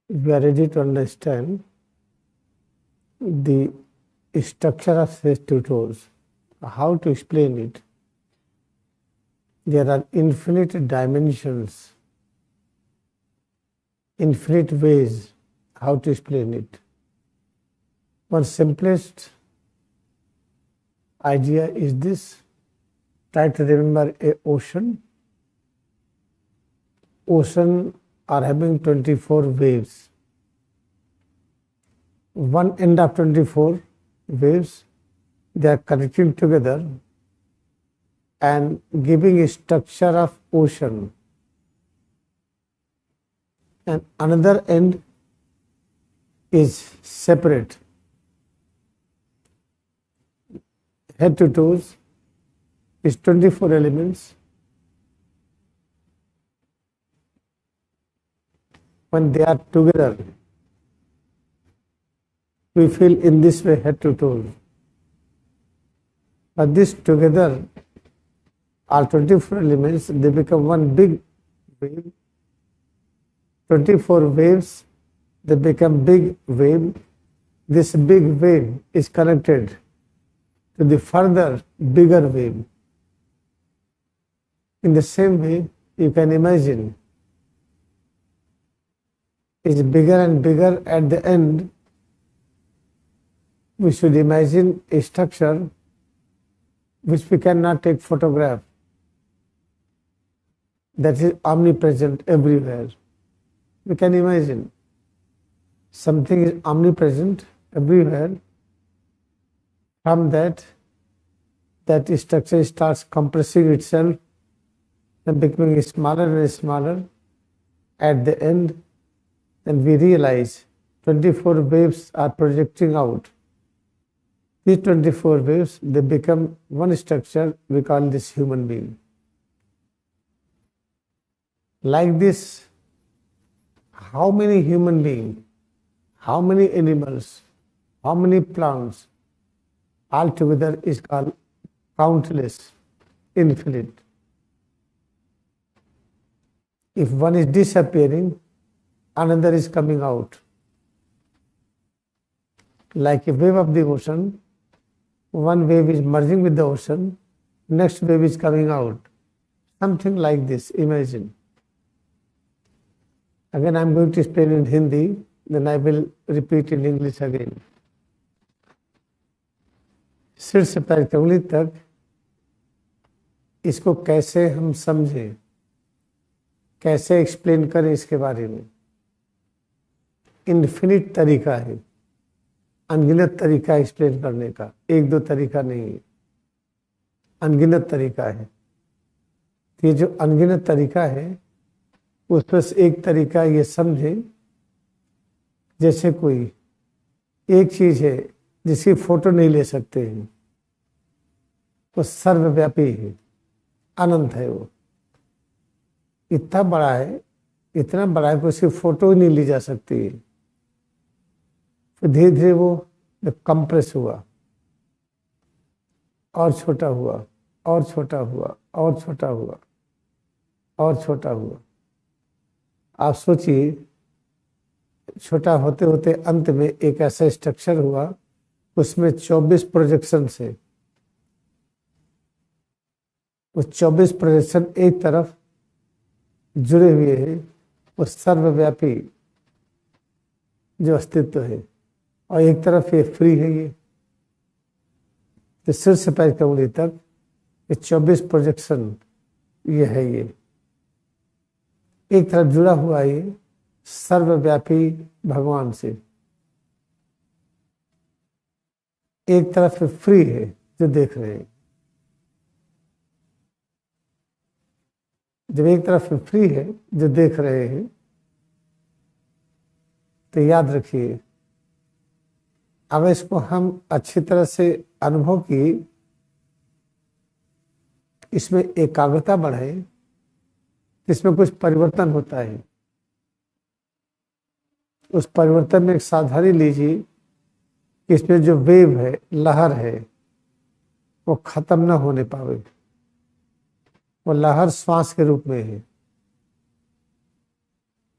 we are ready to understand the structure of these two toes, how to explain it. There are infinite dimensions, infinite ways how to explain it. One simplest idea is this. Try to remember an ocean. Ocean are having 24 waves. One end of 24 waves, they are connecting together and giving a structure of ocean. And another end is separate. Head to toes is 24 elements. When they are together, we feel in this way head to toes. But this together, all 24 elements, they become one big wave. 24 waves, they become big wave. This big wave is connected to the further bigger wave. In the same way, you can imagine it's bigger and bigger. At the end, we should imagine a structure which we cannot take photograph, that is omnipresent everywhere. We can imagine something is omnipresent everywhere. From that structure starts compressing itself and becoming smaller and smaller. At the end, then we realize 24 waves are projecting out. These 24 waves, they become one structure, we call this human being. Like this, how many human beings, how many animals, how many plants, all together is called countless, infinite. If one is disappearing, another is coming out. Like a wave of the ocean, one wave is merging with the ocean, next wave is coming out. Something like this, imagine. Again, I am going to explain in Hindi, then I will repeat in English again. सिर से पैर की उंगली तक इसको कैसे हम समझें, कैसे एक्सप्लेन करें इसके बारे में. इन्फिनिट तरीका है, अनगिनत तरीका एक्सप्लेन करने का, एक दो तरीका नहीं है, अनगिनत तरीका है. ये जो अनगिनत तरीका है उसमें से एक तरीका ये समझे, जैसे कोई एक चीज है जिसकी फोटो नहीं ले सकते हैं, वो सर्वव्यापी है, अनंत है. वो इतना बड़ा है, इतना बड़ा है कि उसकी फोटो ही नहीं ली जा सकती है. फिर धीरे धीरे वो कंप्रेस हुआ और छोटा हुआ और छोटा हुआ और छोटा हुआ और छोटा हुआ. आप सोचिए, छोटा होते होते अंत में एक ऐसा स्ट्रक्चर हुआ, उसमें 24 प्रोजेक्शन है. वो 24 प्रोजेक्शन एक तरफ जुड़े हुए हैं, वो सर्वव्यापी जो अस्तित्व है, और एक तरफ ये फ्री है. ये तो सिर से पैर की उंगली तक ये 24 प्रोजेक्शन ये है. ये एक तरफ जुड़ा हुआ है ये सर्वव्यापी भगवान से, एक तरफ फ्री है जो देख रहे हैं. जब एक तरफ फ्री है जो देख रहे हैं, तो याद रखिए, अगर इसको हम अच्छी तरह से अनुभव की, इसमें एकाग्रता बढ़े, इसमें कुछ परिवर्तन होता है. उस परिवर्तन में एक सावधानी लीजिए कि इसमें जो वेव है, लहर है, वो खत्म ना होने पावे. वो लहर श्वास के रूप में है.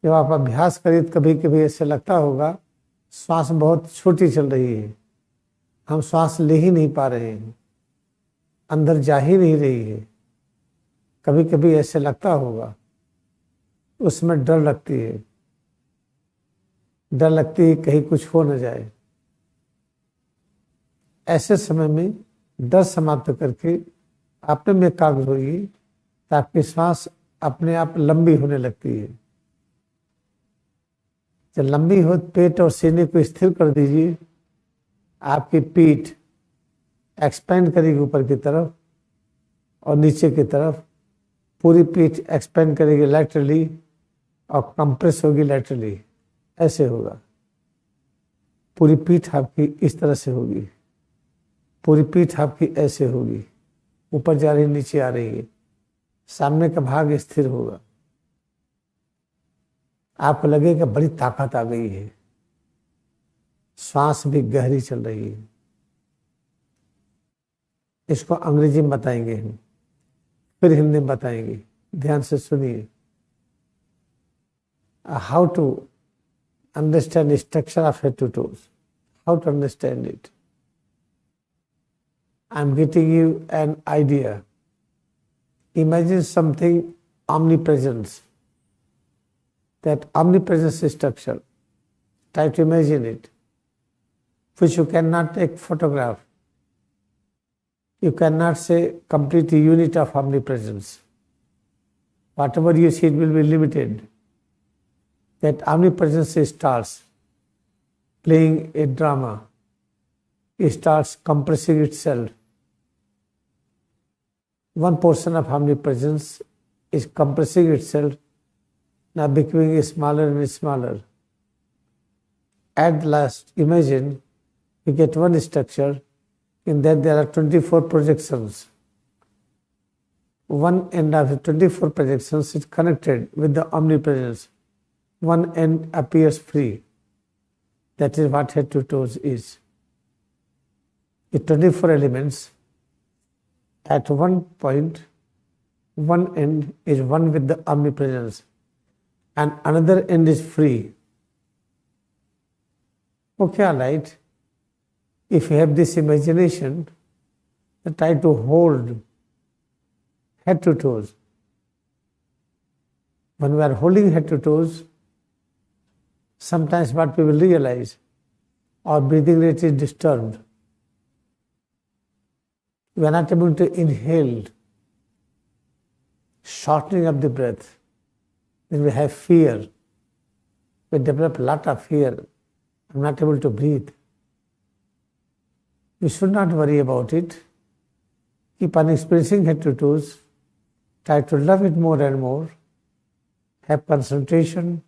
जब आप अभ्यास करिए तो कभी कभी ऐसे लगता होगा श्वास बहुत छोटी चल रही है, हम श्वास ले ही नहीं पा रहे हैं, अंदर जा ही नहीं रही है। कभी कभी ऐसे लगता होगा, उसमें डर लगती है, डर लगती है कहीं कुछ हो न जाए। ऐसे समय में डर समाप्त करके अपने में एकाग्र होइए, ताकि श्वास अपने आप लंबी होने लगती है। जब लंबी हो पेट और सीने को स्थिर कर दीजिए, आपकी पीठ एक्सपेंड करेगी ऊपर की तरफ और नीचे की तरफ, पूरी पीठ एक्सपेंड करेगी लैटरली और कंप्रेस होगी लैटरली। ऐसे होगा, पूरी पीठ आपकी इस तरह से होगी, पूरी पीठ आपकी ऐसे होगी, ऊपर जा रही नीचे आ रही है, सामने का भाग स्थिर होगा। आपको लगेगा बड़ी ताकत आ गई है, श्वास भी गहरी चल रही है। इसको अंग्रेजी में बताएंगे हम, फिर हिंदी में बताएंगे, ध्यान से सुनिए। How to understand structure of head to toes, how to understand it. I am getting you an idea. Imagine something omnipresence, that omnipresence structure. Try to imagine it, which you cannot take photograph. You cannot say complete unit of omnipresence. Whatever you see, it will be limited. That omnipresence starts playing a drama. It starts compressing itself. One portion of omnipresence is compressing itself, now becoming smaller and smaller. At last, imagine you get one structure, in that there are 24 projections. One end of the 24 projections is connected with the omnipresence. One end appears free. That is what head to toes is. The 24 elements, at one point, one end is one with the omnipresence and another end is free. Okay, all right. If you have this imagination, then try to hold head to toes. When we are holding head to toes, sometimes what we will realize, our breathing rate is disturbed. We are not able to inhale, shortening of the breath. Then we have fear. We develop a lot of fear. I'm not able to breathe. You should not worry about it. Keep on experiencing head to toes. Try to love it more and more. Have concentration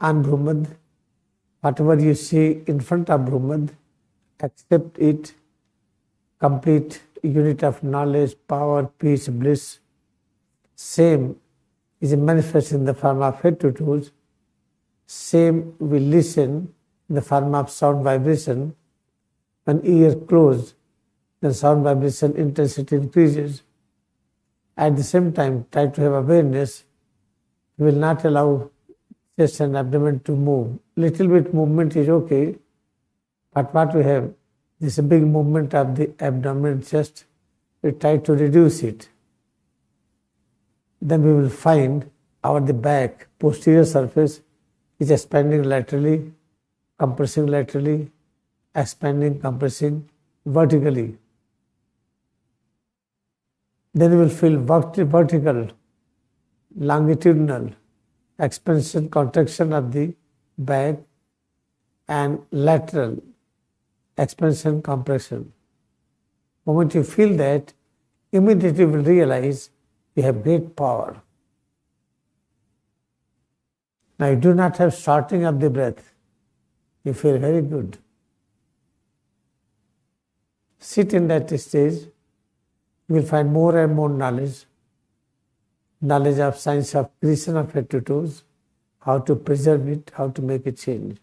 on Brahman. Whatever you see in front of Brahman, accept it. Complete unit of knowledge, power, peace, bliss. Same is manifest in the form of head to toes. Same we listen in the form of sound vibration. When ear closed, then sound vibration intensity increases. At the same time, try to have awareness. We will not allow chest and abdomen to move. Little bit movement is okay, but what we have, this big movement of the abdomen chest, we try to reduce it. Then we will find our the back posterior surface is expanding laterally, compressing laterally, expanding, compressing vertically. Then we will feel vertical, longitudinal expansion, contraction of the back, and lateral expansion, compression. The moment you feel that, immediately you will realize you have great power. Now you do not have shortening of the breath. You feel very good. Sit in that stage. You will find more and more knowledge. Knowledge of science of creation of head to toes, how to preserve it, how to make it change.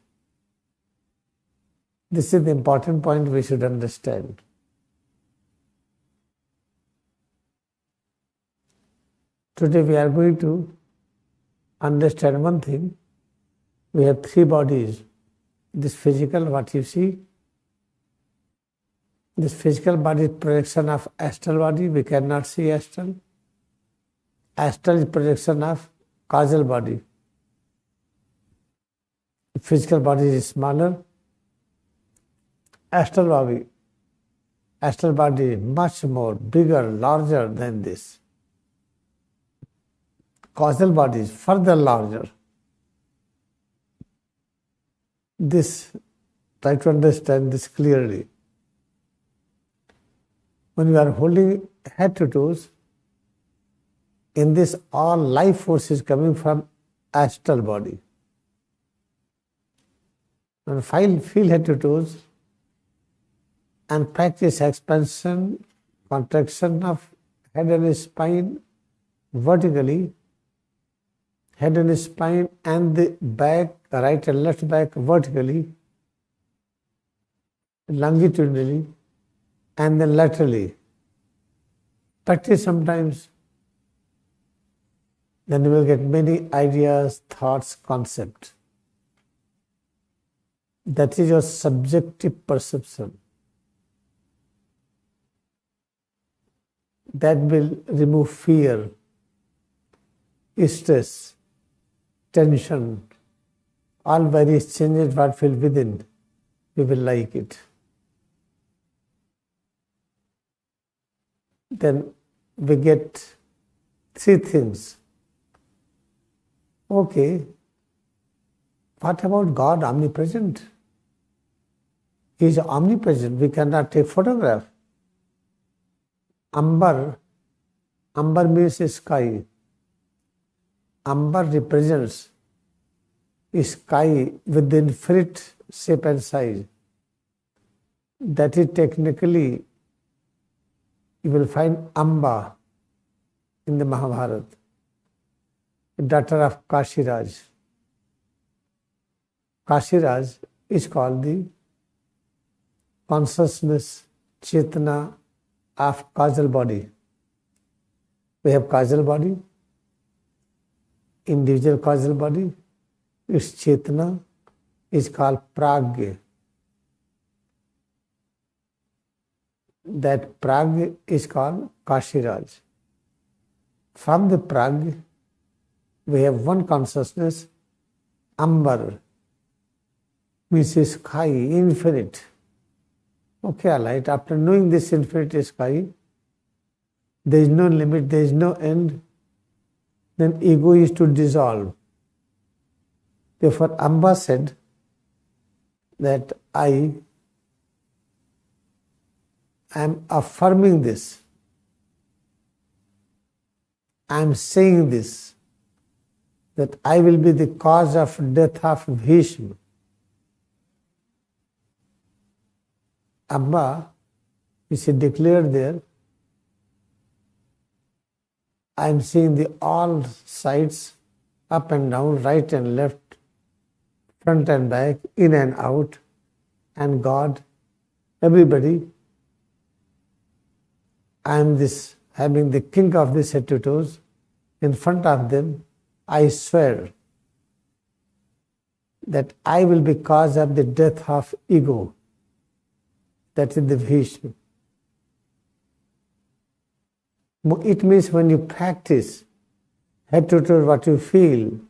This is the important point we should understand. Today we are going to understand one thing, We have three bodies. This physical, what you see, this physical body is projection of astral body. We cannot see astral. Astral is projection of causal body. Physical body is smaller. Astral body is much more bigger, larger than this. Causal body is further larger. This, try to understand this clearly. When you are holding head to toes, in this all life force is coming from astral body. When feel head to toes and practice expansion, contraction of head and spine vertically, head and spine and the back, right and left back vertically, longitudinally, and then laterally. Practice sometimes, then you will get many ideas, thoughts, concepts. That is your subjective perception. That will remove fear, stress, tension, all various changes what feel within. You will like it. Then we get three things. Okay, what about God omnipresent? He is omnipresent. We cannot take photograph. Amber means sky. Amber represents sky with the infinite shape and size. That is technically, you will find Amba in the Mahabharata, daughter of Kashiraj. Kashiraj is called the consciousness, Chetana of causal body. We have causal body, individual causal body. Its Chetana is called Pragya. That Pragya is called Kashiraj. From the Pragya, we have one consciousness, Ambar, which is sky, infinite. Okay, all right. After knowing this infinite sky, there is no limit, there is no end, then ego is to dissolve. Therefore, Amba said that I am affirming this. I am saying this, that I will be the cause of death of Bhishma. Amba, which he declared there, I am seeing the all sides, up and down, right and left, front and back, in and out, and God, everybody. I am this, having the king of this head to toes, in front of them. I swear that I will be cause of the death of ego. That is the Bhishma. It means when you practice head to toe what you feel,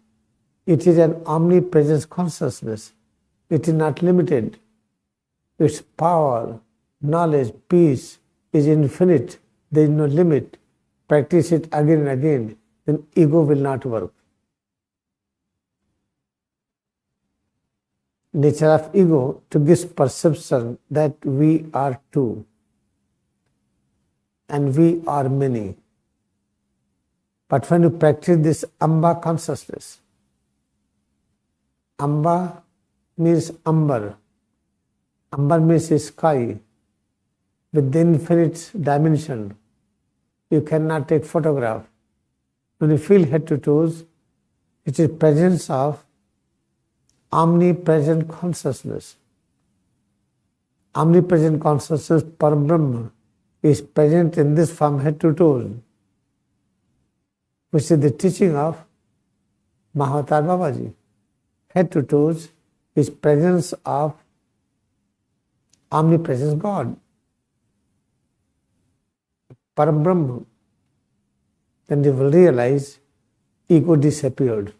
it is an omnipresence consciousness. It is not limited. Its power, knowledge, peace is infinite. There is no limit. Practice it again and again, then ego will not work. Nature of ego to give perception that we are two and we are many. But when you practice this Amba consciousness, Amba means Ambar. Ambar means sky with the infinite dimension. You cannot take photograph. When you feel head to toes, it is presence of omnipresent consciousness. Omnipresent consciousness, Parabrahma, is present in this form head to toes, which is the teaching of Mahatma Babaji. head to toes, is presence of omnipresent God, Param Brahma, then you will realize ego disappeared.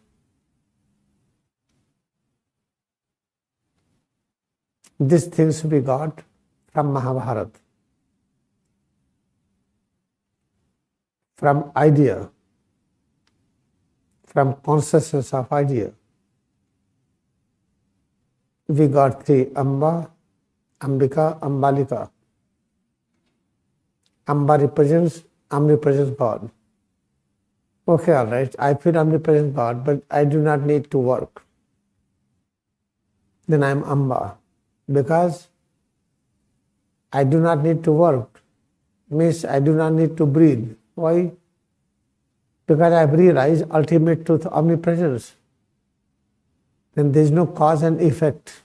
These things we got from Mahabharata, from idea, from consciousness of idea. We got three: Amba, Ambika, Ambalika. Amba represents omnipresent God. Okay, all right, I feel omnipresent God, but I do not need to work. Then I am Amba. Because I do not need to work, means I do not need to breathe. Why? Because I have realized ultimate truth, omnipresence. Then there is no cause and effect.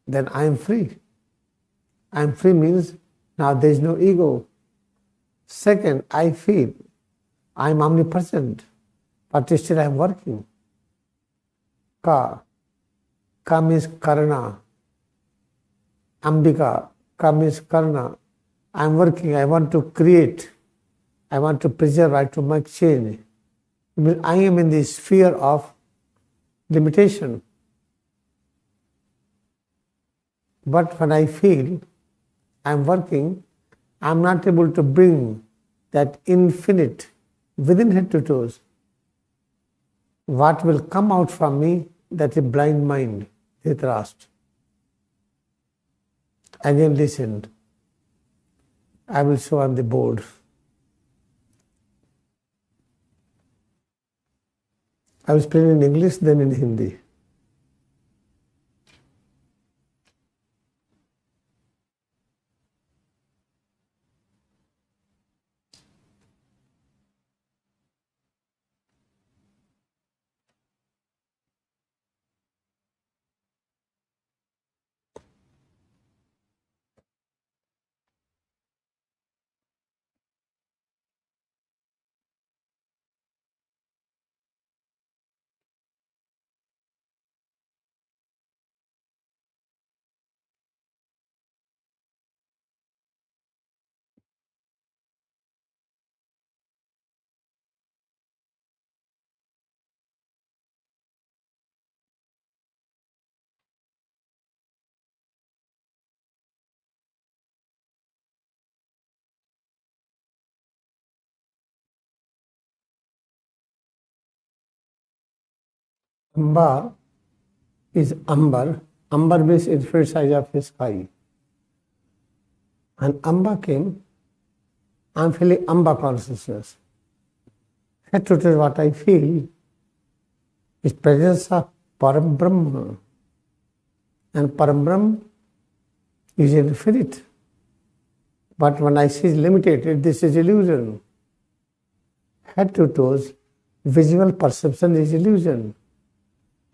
Then I am free. I am free means now there is no ego. Second, I feel I am omnipresent, but still I am working. Ka means karna. Ambika, ka means karna. I am working, I want to create, I want to preserve, I want to make change. I am in the sphere of limitation. But when I feel I am working, I am not able to bring that infinite within head to toes. What will come out from me, that is blind mind, Dhritarashtra. Again listen. I will show on the board. I will explain in English, then in Hindi. Amba is Ambar. Ambar means infinite size of the sky. And Amba came, I am feeling Amba consciousness. Head to toe what I feel is presence of Param Brahma. And Param Brahma is infinite. But when I see limited, this is illusion. Head to toes, visual perception is illusion.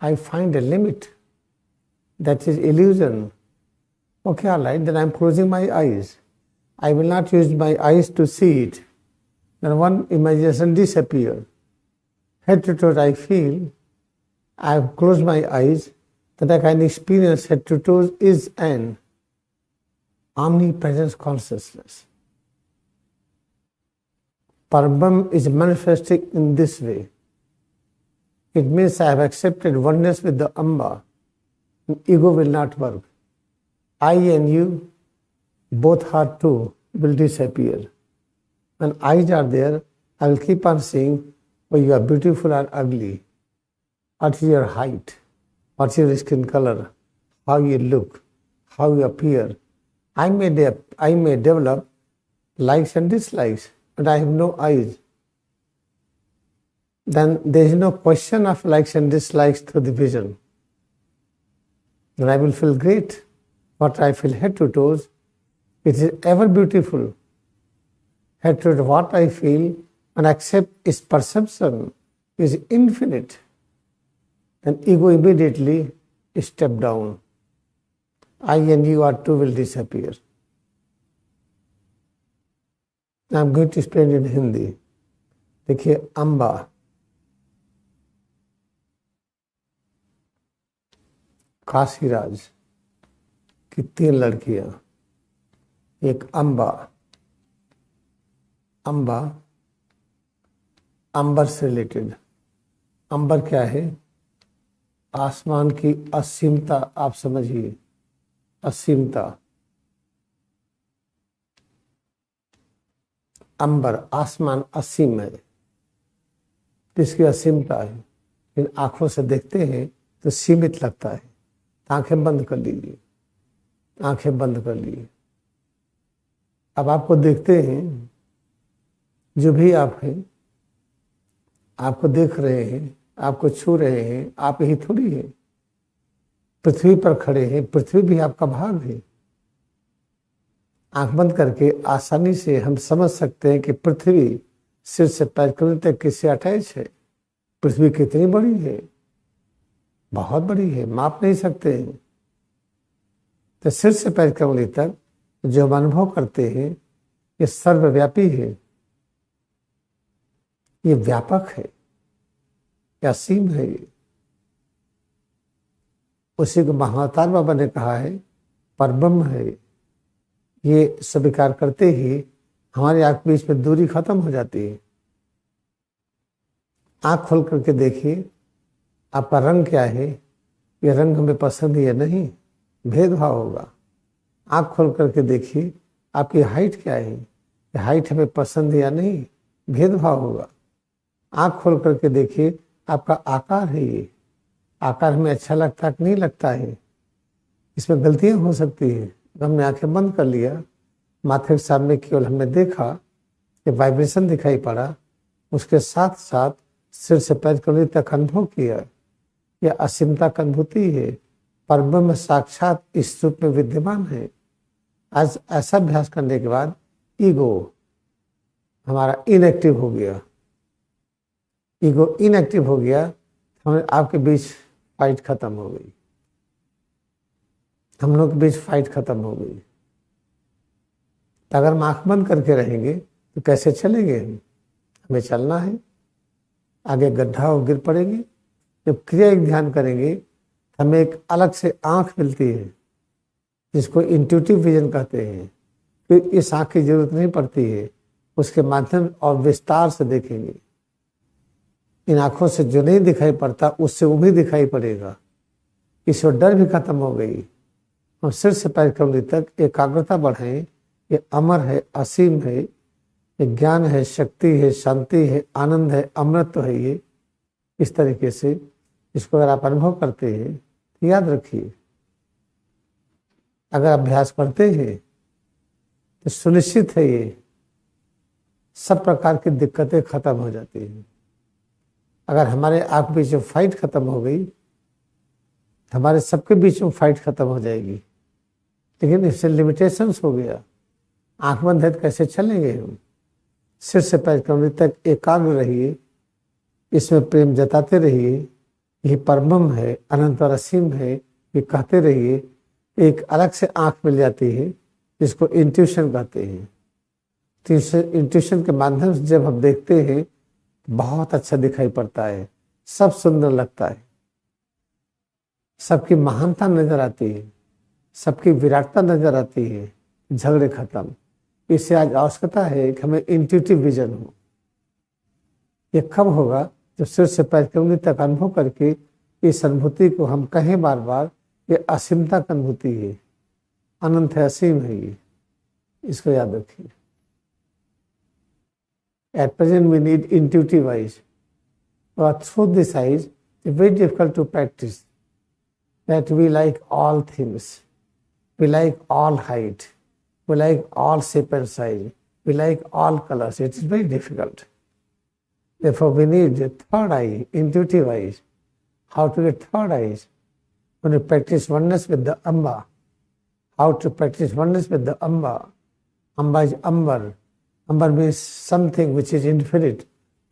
I find a limit. That is illusion. Okay, all right, then I am closing my eyes. I will not use my eyes to see it. Then one imagination disappears. Head to toe I feel, I have closed my eyes, that I can experience head to toe is an omnipresence consciousness. Parabram is manifesting in this way. It means I have accepted oneness with the Amba. Ego will not work. I and you, both are two, will disappear. When eyes are there, I will keep on saying, oh, you are beautiful or ugly. What is your height? What is your skin color? How you look? How you appear? I may develop likes and dislikes, but I have no eyes. Then there is no question of likes and dislikes through the vision. Then I will feel great. What I feel head to toes, it is ever beautiful. Head to toe, what I feel and accept its perception is infinite. Then ego immediately step down. I and you are two will disappear. I am going to explain in Hindi. देखिए अम्बा काशीराज की 3 लड़कियां, एक अम्बा, अम्बा अंबर से related. अंबर क्या है? आसमान की असीमता, आप समझिए, असीमता। अंबर, आसमान असीम है, इसकी असीमता है, इन आंखों से देखते हैं तो सीमित लगता है। आंखें बंद कर लीजिए, आंखें बंद कर लीजिए। अब आपको देखते हैं, जो भी आप हैं, आपको देख रहे हैं, आपको छू रहे हैं, आप ही थोड़ी है। पृथ्वी पर खड़े हैं, पृथ्वी भी आपका भाग है। आंख बंद करके आसानी से हम समझ सकते हैं कि पृथ्वी सिर से पैर तक किससे अटैच है। पृथ्वी कितनी बड़ी है, बहुत बड़ी है, माप नहीं सकते हैं। तो सिर से पैर कमली तक जो हम अनुभव करते हैं, ये सर्वव्यापी है, ये व्यापक है, ये असीम है। उसी को महावतार बाबा ने कहा है परब्रह्म है। ये स्वीकार करते ही हमारे आंख बीच में दूरी खत्म हो जाती है। आंख खोल करके देखिए, आपका रंग क्या है, ये रंग हमें पसंद है या नहीं, भेदभाव होगा। आंख खोल करके देखिए, आपकी हाइट क्या है, ये हाइट हमें पसंद है या नहीं, भेदभाव होगा। आंख खोल करके देखिए, आपका आकार है, ये आकार हमें अच्छा लगता है कि नहीं लगता है, इसमें गलतियां हो सकती है। हमने आंखें बंद कर लिया, माथे के सामने केवल हमने देखा कि वाइब्रेशन दिखाई पड़ा, उसके साथ साथ सिर से पैर कमर तक अनुभव किया। यह असीमता की अनुभूति है, परब्रह्म साक्षात इस रूप में विद्यमान है। आज ऐसा अभ्यास करने के बाद ईगो हमारा इनएक्टिव हो गया। ईगो इनएक्टिव हो गया, हमें आपके बीच फाइट खत्म हो गई, हम लोग के बीच फाइट खत्म हो गई। अगर हम आंख बंद करके रहेंगे तो कैसे चलेंगे? हमें चलना है, आगे गड्ढा हो गिर पड़ेंगे। जब क्रिया एक ध्यान करेंगे, हमें एक अलग से आंख मिलती है, जिसको इंट्यूटिव विजन कहते हैं। फिर इस आंख की जरूरत नहीं पड़ती है, उसके माध्यम और विस्तार से देखेंगे। इन आंखों से जो नहीं दिखाई पड़ता, उससे वो भी दिखाई पड़ेगा। इससे डर भी खत्म हो गई। हम सिर से पैर कमर तक एकाग्रता बढ़ाएं। ये अमर है, असीम है, ये ज्ञान है, शक्ति है, शांति है, आनंद है, अमृत है। ये इस तरीके से इसको अगर आप अनुभव करते हैं तो याद रखिए, अगर अभ्यास करते हैं तो सुनिश्चित है ये सब प्रकार की दिक्कतें खत्म हो जाती हैं। अगर हमारे आप बीच में फाइट खत्म हो गई, हमारे सबके बीच में फाइट खत्म हो जाएगी। लेकिन इससे लिमिटेशंस हो गया। आंख बंद है तो कैसे चलेंगे हम? सिर से पैर कमर तक एकाग्र रहिए, इसमें प्रेम जताते रहिए। यही परब्रह्म है, अनंत और असीम है, ये कहते रहिए। एक अलग से आंख मिल जाती है, जिसको इंट्यूशन कहते हैं। इंट्यूशन के माध्यम से जब हम देखते हैं, बहुत अच्छा दिखाई पड़ता है, सब सुंदर लगता है, सबकी महानता नजर आती है, सबकी विराटता नजर आती है। झगड़े खत्म। इससे आज आवश्यकता है कि हमें इंट्यूटिव विजन हो। ये कब होगा? जब सिर से पैर कमर तक अनुभव करके इस अनुभूति को हम कहें बार बार, ये असीमता की अनुभूति है, अनंत है, असीम है। ये इसको याद रखिए। At present, we need intuitive eyes. But through this eyes, it's very difficult to practice. That we like all things. We like all height. We like all shape and size. We like all colors. It is very difficult. Therefore, we need a third eye, intuitive eyes. How to get third eyes? When you practice oneness with the Amba. How to practice oneness with the Amba? Amba is Ambar. Ambar means something which is infinite.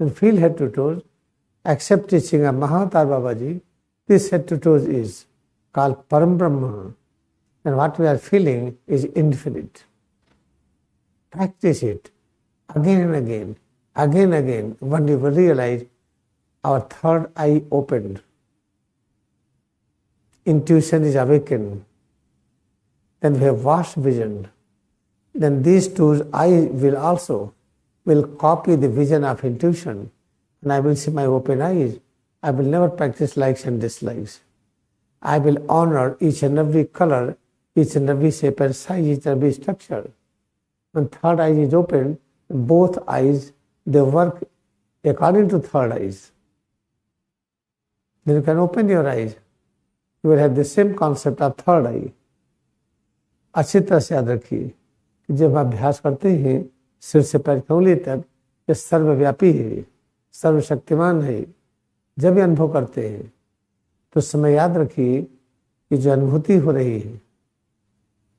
Then feel head to toes. Accept teaching of Mahatma Babaji. This head to toes is called Param Brahma. And what we are feeling is infinite. Practice it again and again, again and again. When you will realize our third eye opened. intuition is awakened, then we have vast vision. Then these two eyes will copy the vision of intuition, and I will see my open eyes. I will never practice likes and dislikes. I will honor each and every color, each and every shape and size, each and every structure. When third eye is open, both eyes, they work according to third eyes. Then you can open your eyes. You will have the same concept of third eye. अच्छी तरह से याद रखिए कि जब आप अभ्यास करते हैं सिर से पैर की उंगली तक, ये सर्वव्यापी है, सर्वशक्तिमान है। जब ये अनुभव करते हैं तो समय याद रखिए कि जो अनुभूति हो रही है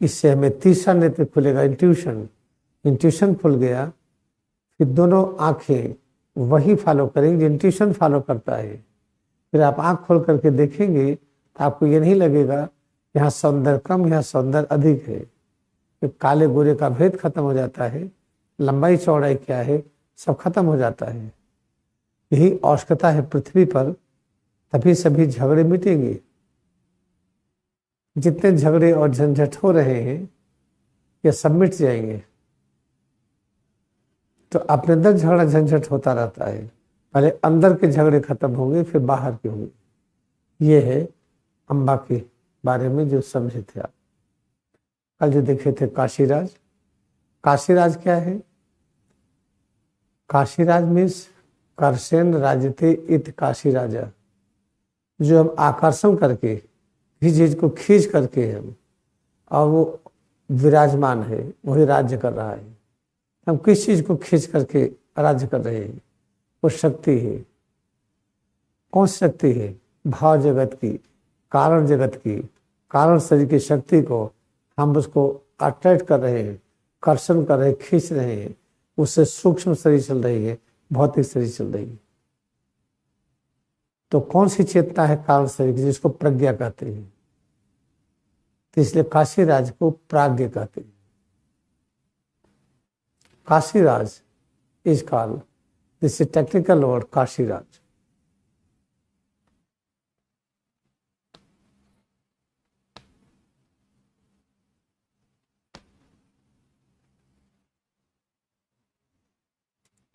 इससे हमें तीसरा नेत्र खुलेगा, इंट्यूशन खुल गया। फिर दोनों आंखें वही फॉलो करेंगे, इंट्यूशन फॉलो करता है। फिर आप आंख खोल करके देखेंगे तो आपको ये नहीं लगेगा यहाँ सौंदर्य कम, यहाँ सौंदर्य अधिक है। फिर काले गोरे का भेद खत्म हो जाता है, लंबाई चौड़ाई क्या है सब खत्म हो जाता है। यही आवश्यकता है पृथ्वी पर, तभी सभी झगड़े मिटेंगे। जितने झगड़े और झंझट हो रहे हैं ये सब मिट जाएंगे। तो अपने अंदर झगड़ा झंझट होता रहता है, पहले अंदर के झगड़े खत्म होंगे फिर बाहर के होंगे। ये है अम्बा के बारे में जो समझे थे आप। कल जो देखे थे काशीराज। काशीराज क्या है? काशीराज मीन्स कर्षेण राजते इत काशी राजा। जो हम आकर्षण करके किसी चीज को खींच करके हम और वो विराजमान है, वही राज्य कर रहा है। हम किस चीज को खींच करके राज्य कर रहे हैं? वो शक्ति है। कौन सी शक्ति है? भाव जगत की, कारण जगत की, कारण शरीर की शक्ति को हम उसको अट्रैक्ट कर रहे हैं, कर्षण कर रहे हैं, खींच रहे हैं। उससे सूक्ष्म शरीर चल रही है, भौतिक शरीर चल रही है। तो कौन सी चेतना है कारण शरीर की? जिसको प्रज्ञा कहते हैं। तो इसलिए काशीराज को प्राज्ञ कहते हैं। Kashiraj is called, this is technical word, Kashiraj.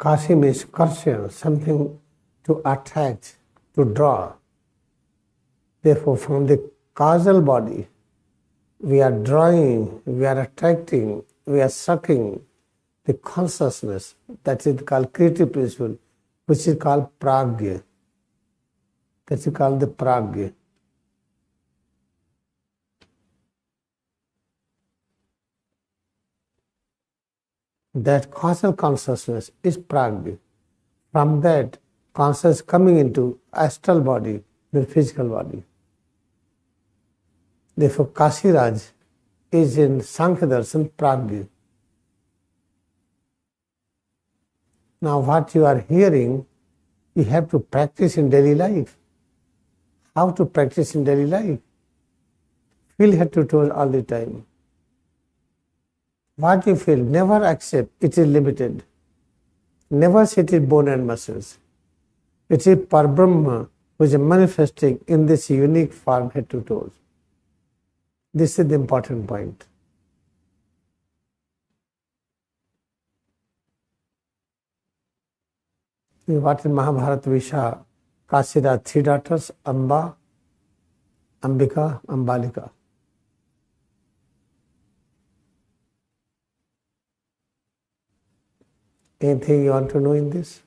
Kashi means karshan, something to attract, to draw. Therefore, from the causal body, we are drawing, we are attracting, we are sucking the consciousness that is called creative principle, which is called pragya. That is called the pragya. That causal consciousness is pragya. From that, consciousness coming into astral body, the physical body. Therefore, Kashiraj is in Sankhya Darshan pragya. Now, what you are hearing, you have to practice in daily life. How to practice in daily life? Feel head to toe all the time. What you feel, never accept it is limited. Never say it is bone and muscles. It is Parbrahma who is manifesting in this unique form head to toes. This is the important point. What in Mahabharata we saw, Kashiraj 3 daughters, Amba, Ambika, Ambalika. Anything you want to know in this?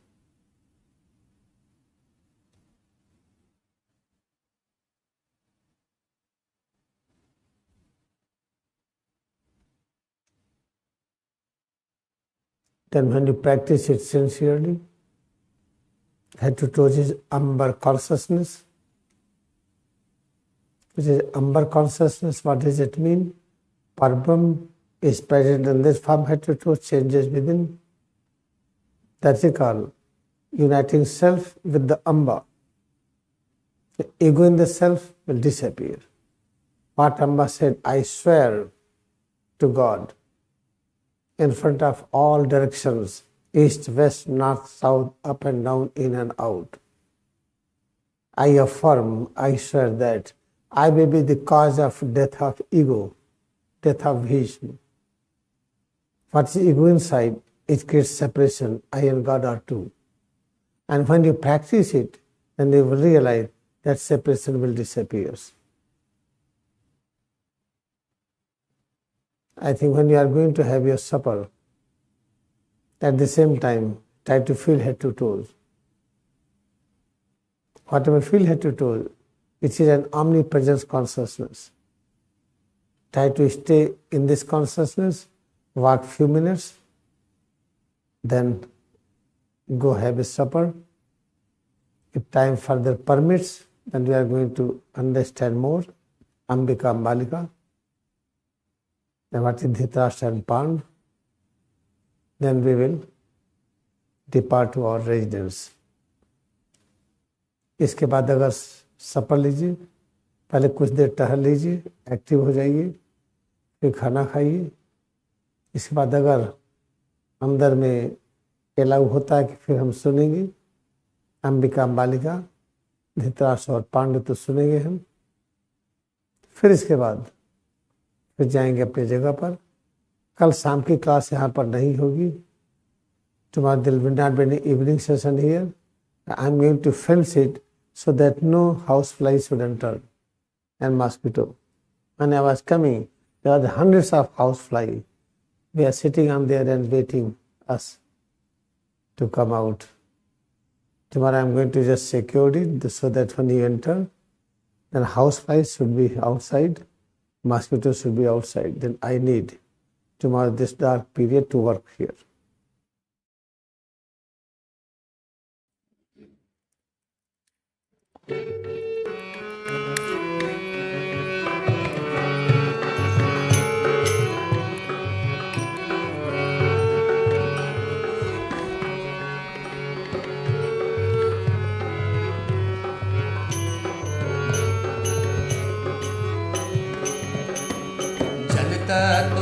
Then when you practice it sincerely, head to toes is Amber consciousness. Which is Amber consciousness, what does it mean? Parbrahm is present in this form, head to toes, changes within. That's it called uniting self with the Amba. The ego in the self will disappear. What Amba said, I swear to God, in front of all directions, east, west, north, south, up and down, in and out. I affirm, I swear that I may be the cause of death of ego, death of vision. What is ego inside? It creates separation. I and God are two. And when you practice it, then you will realize that separation will disappear. I think when you are going to have your supper, at the same time, try to feel head to toes. Whatever feel head to toes, it is an omnipresent consciousness. Try to stay in this consciousness, walk few minutes, then go have a supper. If time further permits, then we are going to understand more Ambika, Ambalika, then what is Dhritarashtra and Pandu. Then we will depart to our residence. इसके बाद अगर सपर लीजिए, पहले कुछ देर टहल लीजिए, active हो जाइए, फिर खाना खाइए। इसके बाद अगर अंदर में अलाउ होता है कि फिर हम सुनेंगे अंबिका, अम्बालिका, धृतराष्ट्र और पांडु तो सुनेंगे हम। फिर इसके बाद फिर जाएंगे अपनी जगह पर। कल शाम की क्लास यहाँ पर नहीं होगी। Tomorrow there will not be any evening session here. I am going to fence it so that no housefly should enter and mosquito. When I was coming, there were hundreds of housefly. We are sitting on there and waiting us to come out. Tomorrow I am going to just secure it so that when you enter, then houseflies should be outside, mosquitoes should be outside. Then I need tomorrow this dark period to work here.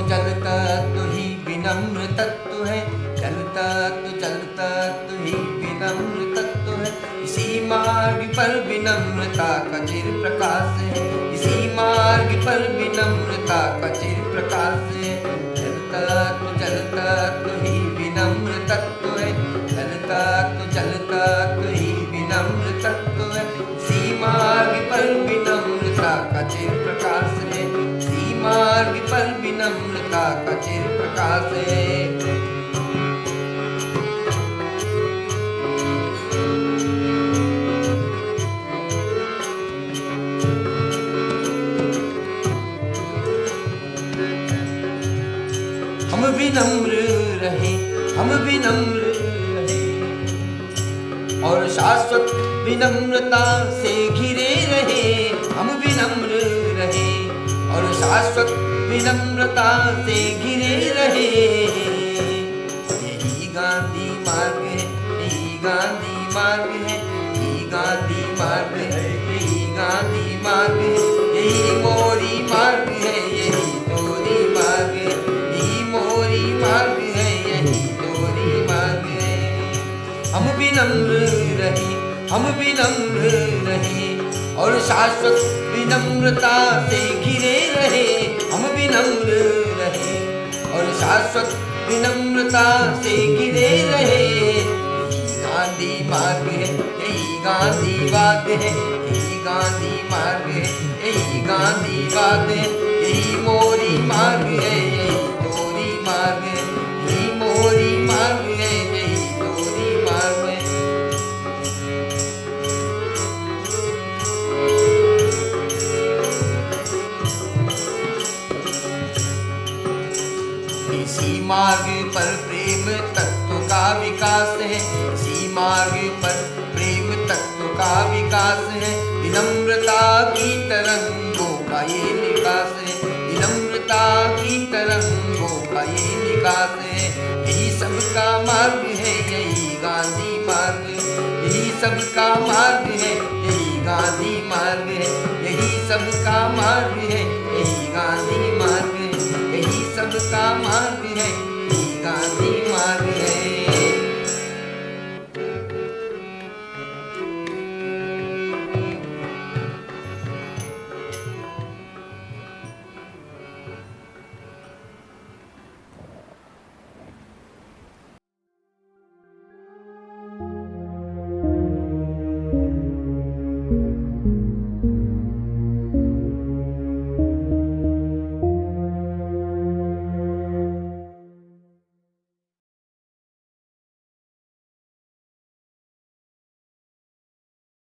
जलता तू ही विनम्र तत्व है, जलता तू ही विनम्र तत्व है। इसी मार्ग पर विनम्रता का चिर प्रकाश है, इसी मार्ग पर विनम्रता का चिर प्रकाश है। जलता तू ही विनम्र तत्व है, जलता तू ही विनम्र तत्व है। इसी मार्ग पर विनम्रता का चिर प्रकाश है, मार्ग पर विनम्रता का चिर प्रकाश है। हम विनम्र रहे, हम विनम्र रहे और शाश्वत विनम्रता से घिरे रहे। हम विनम्र रहे और शाश्वत विनम्रता से घिरे रहे। यही गांधी मार्ग है, यही गांधी मार्ग है, यही गांधी मार्ग है, यही गांधी मार्ग है। यही मोरी मार्ग है, यही तोरी मार्ग है, यही मोरी मार्ग है, यही तोरी मार्ग है। हम विनम्र रहे, हम विनम्र रहे और शाश्वत विनम्रता से घिरे रहे। हम विनम्र रहे और शाश्वत विनम्रता से घिरे रहे। यही गांधी मार्ग है, यही गांधीवाद है, यही गांधी मार्ग है, यही गांधीवाद है। यही मोरी मार्ग है, यही तोरी मार्ग है, यही मोरी मार्ग है, यही तोरी मार्ग है। इसी मार्ग पर प्रेम तत्व का विकास है, इसी मार्ग पर प्रेम तत्व का विकास है। विनम्रता की तरंगों का ये निकास है, विनम्रता की तरंगों का ये निकास है। यही सबका मार्ग है, यही गांधी मार्ग, यही सबका मार्ग है, यही गांधी मार्ग है। यही सबका मार्ग है,